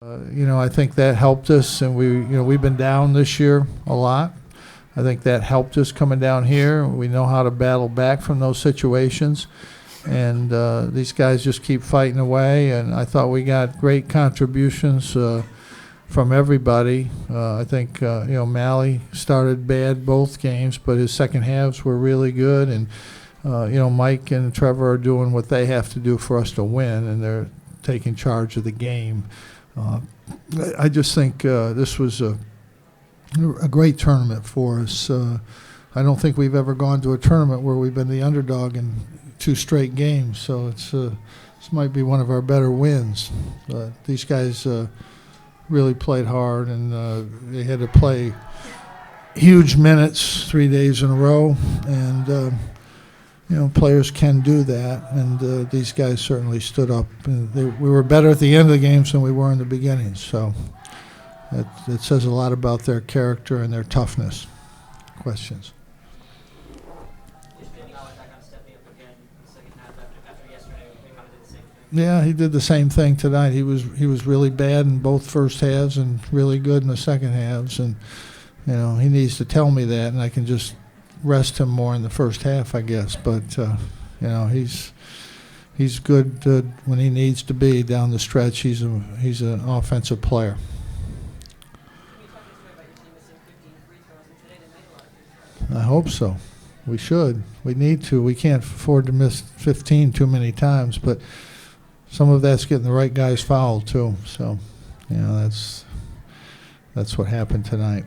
I think that helped us, and we've been down this year a lot. I think that helped us coming down here. We know how to battle back from those situations, and these guys just keep fighting away. And I thought we got great contributions from everybody. I think Mally started bad both games, but his second halves were really good, and Mike and Trevor are doing what they have to do for us to win, and they're taking charge of the game. I just think this was a great tournament for us. I don't think we've ever gone to a tournament where we've been the underdog in 2 straight games, so this might be one of our better wins. These guys really played hard, and they had to play huge minutes 3 days in a row, and players can do that, and these guys certainly stood up. And we were better at the end of the games than we were in the beginning, so it says a lot about their character and their toughness. Questions? Yeah, he did the same thing tonight. He was really bad in both first halves and really good in the second halves, and he needs to tell me that, and I can just rest him more in the first half, I guess. But he's good when he needs to be down the stretch. He's an offensive player. I hope so. We should. We need to. We can't afford to miss 15 too many times, but some of that's getting the right guys fouled too. So, that's what happened tonight.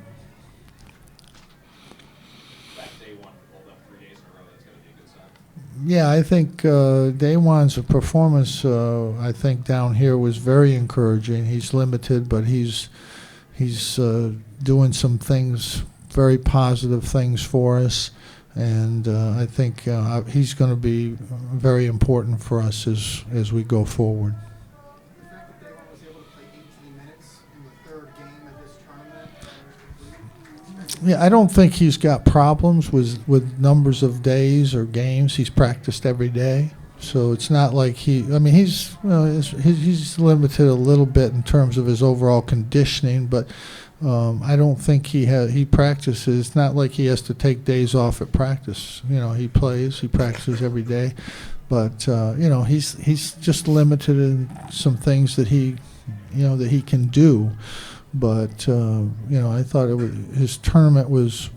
Yeah, I think Daewon's performance, I think down here was very encouraging. He's limited, but he's doing some things, very positive things for us, and I think he's going to be very important for us as we go forward. The fact that Daewon was able to play 18 minutes in the third game of this tournament. Yeah, I don't think he's got problems with numbers of days or games. He's practiced every day, so it's not like he's limited a little bit in terms of his overall conditioning, but I don't think he practices. It's not like he has to take days off at practice. He practices every day, but he's just limited in some things that he can do. But I thought his tournament was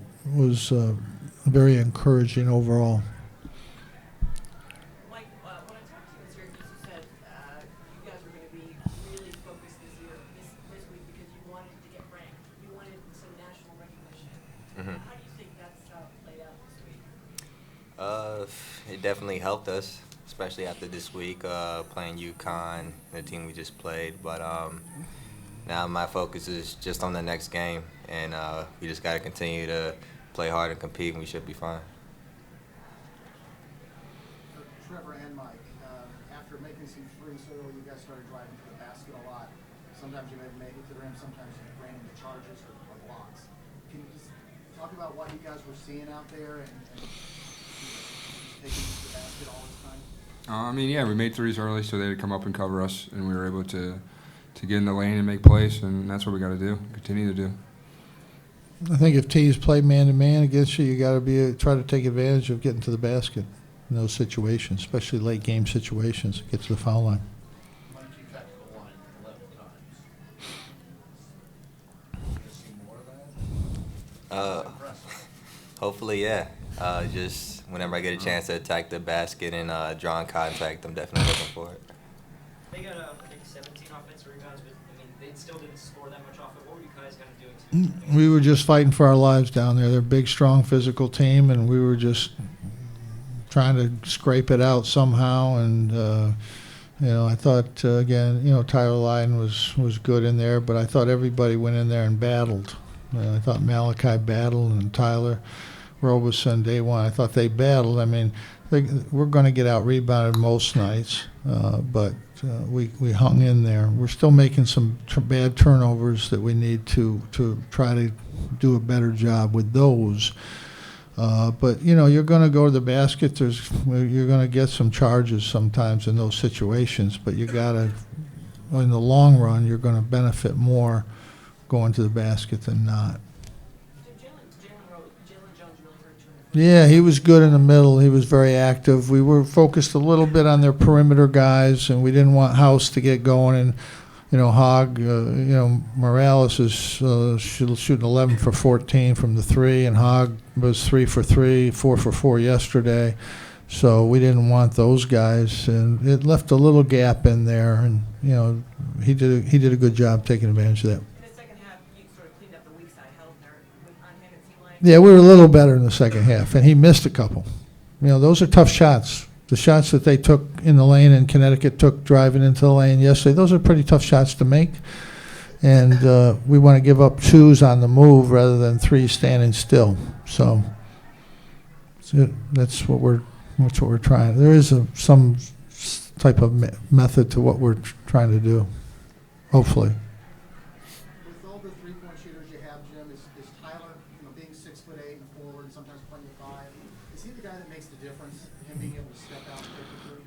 very encouraging overall. Mike, when I talked to you in Syracuse, you said you guys were going to be really focused this week because you wanted to get ranked. You wanted some national recognition. Mm-hmm. How do you think that's played out this week? It definitely helped us, especially after this week playing UConn, the team we just played. But now my focus is just on the next game, and we just got to continue to play hard and compete, and we should be fine. Trevor and Mike, after making some threes early, you guys started driving to the basket a lot. Sometimes you made it to the rim, sometimes you ran into charges or blocks. Can you just talk about what you guys were seeing out there and just taking to the basket all this time? We made threes early, so they would come up and cover us, and we were able to get in the lane and make plays, and that's what we got to do, continue to do. I think if teams play man-to-man against you, you got to try to take advantage of getting to the basket in those situations, especially late-game situations, get to the foul line. Mike, you got to the line 11 times. Can you see more of that? Hopefully, yeah. Just whenever I get a chance to attack the basket and draw in contact, I'm definitely looking for it. They got, I think, 17 offensive rebounds, but they still didn't score that much off it. What were you guys kind of doing to We were just fighting for our lives down there. They're a big, strong, physical team, and we were just trying to scrape it out somehow. And I thought again, Tyler Lydon was good in there, but I thought everybody went in there and battled. I thought Malachi battled, and Tyler, Robeson, Daewon. I thought they battled. We're going to get out rebounded most nights, but we hung in there. We're still making some bad turnovers that we need to try to do a better job with those. But you're going to go to the basket. You're going to get some charges sometimes in those situations, but you got to in the long run, you're going to benefit more going to the basket than not. So Jalen Jones really hurt you in the Yeah, he was good in the middle. He was very active. We were focused a little bit on their perimeter guys, and we didn't want House to get going. And Hogg, Morales is shooting 11 for 14 from the three, and Hogg was 3 for 3, 4 for 4 yesterday. So we didn't want those guys, and it left a little gap in there. And he did a good job taking advantage of that. In the second half, you sort of cleaned up the weak side health there on him, it seemed like. Yeah, we were a little better in the second half, and he missed a couple. Those are tough shots. The shots that they took in the lane and Connecticut took driving into the lane yesterday, those are pretty tough shots to make. And we want to give up 2s on the move rather than 3 standing still. So that's what we're trying. There is some type of method to what we're trying to do, hopefully. With all the three-point shooters you have, Jim, is Tyler, being 6'8" and forward, and sometimes playing at 5, is he the guy that makes the difference? Him being able to step out and take the three?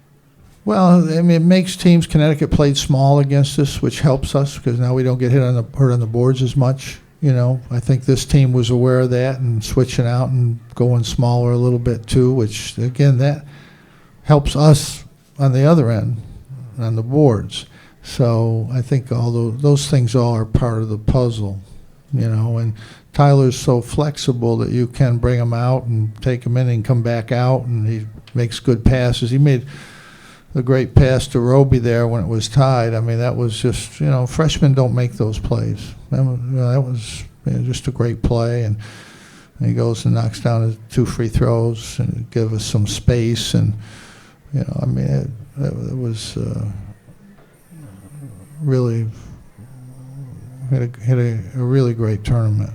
Well, I mean, it makes teams. Connecticut played small against us, which helps us because now we don't get hurt on the boards as much. I think this team was aware of that and switching out and going smaller a little bit too, which again that helps us on the other end on the boards. So I think all those things all are part of the puzzle, And Tyler's so flexible that you can bring him out and take him in and come back out, and he makes good passes. He made a great pass to Roby there when it was tied. I mean, that was just, freshmen don't make those plays. That was just a great play, and he goes and knocks down his 2 free throws and give us some space, and I mean, it was really hit a really great tournament.